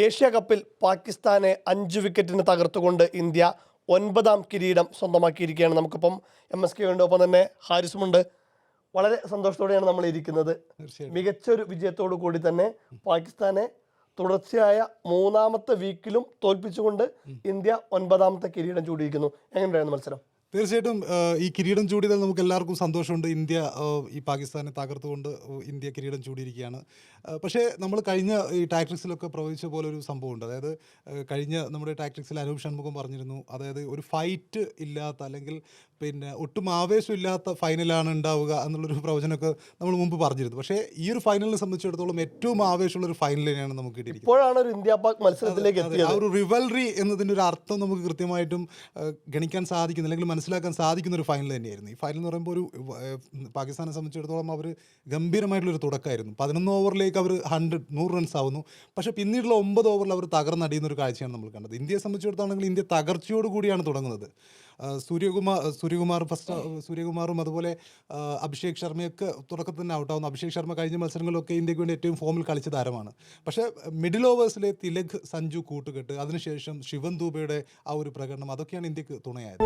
Asia കപ്പിൽ പാകിസ്ഥാനെ 5 വിക്കറ്റിന് തകർത്തുകൊണ്ട് ഇന്ത്യ 9ാം കിരീടം സ്വന്തമാക്കിയിരിക്കുകയാണ്. നമുക്കിപ്പം MSK ഉണ്ട്, ഒപ്പം തന്നെ ഹാരിസുമുണ്ട്. വളരെ സന്തോഷത്തോടെയാണ് നമ്മൾ ഇരിക്കുന്നത്. മികച്ചൊരു വിജയത്തോടു കൂടി തന്നെ പാകിസ്ഥാനെ തുടർച്ചയായ 3ാമത്തെ വീക്കിലും തോൽപ്പിച്ചുകൊണ്ട് ഇന്ത്യ 9ാമത്തെ കിരീടം ചൂടിയിരിക്കുന്നു. എങ്ങനെയായിരുന്നു മത്സരം? തീർച്ചയായിട്ടും ഈ കിരീടം ചൂടിയതിൽ നമുക്ക് എല്ലാവർക്കും സന്തോഷമുണ്ട്. ഇന്ത്യ ഈ പാകിസ്ഥാനെ തകർത്തുകൊണ്ട് ഇന്ത്യ കിരീടം ചൂടിയിരിക്കുകയാണ്. പക്ഷേ നമ്മൾ കഴിഞ്ഞ ഈ ടാക്ടിക്സിലൊക്കെ പ്രവചിച്ച പോലെ ഒരു സംഭവമുണ്ട്. അതായത് കഴിഞ്ഞ നമ്മുടെ ടാക്ടിക്സിൽ അനൂപ് ഷൺമുഖം പറഞ്ഞിരുന്നു, അതായത് ഒരു ഫൈറ്റ് ഇല്ലാത്ത അല്ലെങ്കിൽ ഒട്ടും ആവേശമില്ലാത്ത ഫൈനലാണ് ഉണ്ടാവുക എന്നുള്ളൊരു പ്രവചനമൊക്കെ നമ്മൾ മുമ്പ് പറഞ്ഞിരുന്നു. പക്ഷേ ഈ ഒരു ഫൈനലിനെ സംബന്ധിച്ചിടത്തോളം ഏറ്റവും ആവേശമുള്ളൊരു ഫൈനൽ തന്നെയാണ് നമുക്ക് കിട്ടിയിരിക്കുന്നത്. ഇപ്പോഴാണ് ഒരു ഇന്ത്യ പാക് മത്സരത്തിലേക്ക് എത്തിയത്. ആ ഒരു റിവൽറി എന്നതിൻ്റെ ഒരു അർത്ഥം നമുക്ക് കൃത്യമായിട്ടും ഗണിക്കാൻ സാധിക്കുന്ന അല്ലെങ്കിൽ മനസ്സിലാക്കാൻ സാധിക്കുന്ന ഒരു ഫൈനൽ തന്നെയായിരുന്നു. ഈ ഫൈനൽ എന്ന് പറയുമ്പോൾ ഒരു പാകിസ്ഥാനെ സംബന്ധിച്ചിടത്തോളം അവർ ഗംഭീരമായിട്ടുള്ളൊരു തുടക്കമായിരുന്നു. 11 ഓവറിലേക്ക് അവർ 100 റൺസ് ആവുന്നു. പക്ഷേ പിന്നീടുള്ള 9 ഓവറിൽ അവർ തകർന്നടിയുന്ന ഒരു കാഴ്ചയാണ് നമ്മൾ കണ്ടത്. ഇന്ത്യയെ സംബന്ധിച്ചിടത്തോളം ഇന്ത്യ തകർച്ചയോട് കൂടിയാണ് തുടങ്ങുന്നത്. സൂര്യകുമാറും അതുപോലെ അഭിഷേക് ശർമ്മയൊക്കെ തുടക്കത്തിൽ തന്നെ ഔട്ടാവുന്നു. അഭിഷേക് ശർമ്മ കഴിഞ്ഞ മത്സരങ്ങളിലൊക്കെ ഇന്ത്യക്ക് വേണ്ടി ഏറ്റവും ഫോമിൽ കളിച്ച താരമാണ്. പക്ഷേ മിഡിൽ ഓവേഴ്സിലെ തിലക് സഞ്ജു കൂട്ടുകെട്ട്, അതിനുശേഷം ശിവൻ ദൂബെയുടെ ആ ഒരു പ്രകടനം, അതൊക്കെയാണ് ഇന്ത്യക്ക് തുണയായത്.